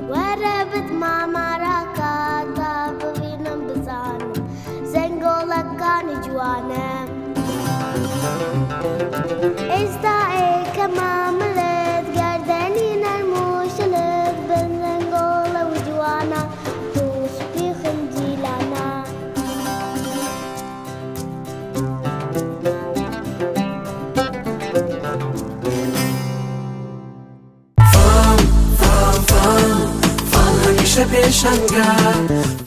وربت ماما راكا طاب فينا بزانم زنقولك كان جوانم استاي كما ملت قردني نرموش لك بزنقولة وجوانا توش في خنجيلانا همیشه پیشم گرد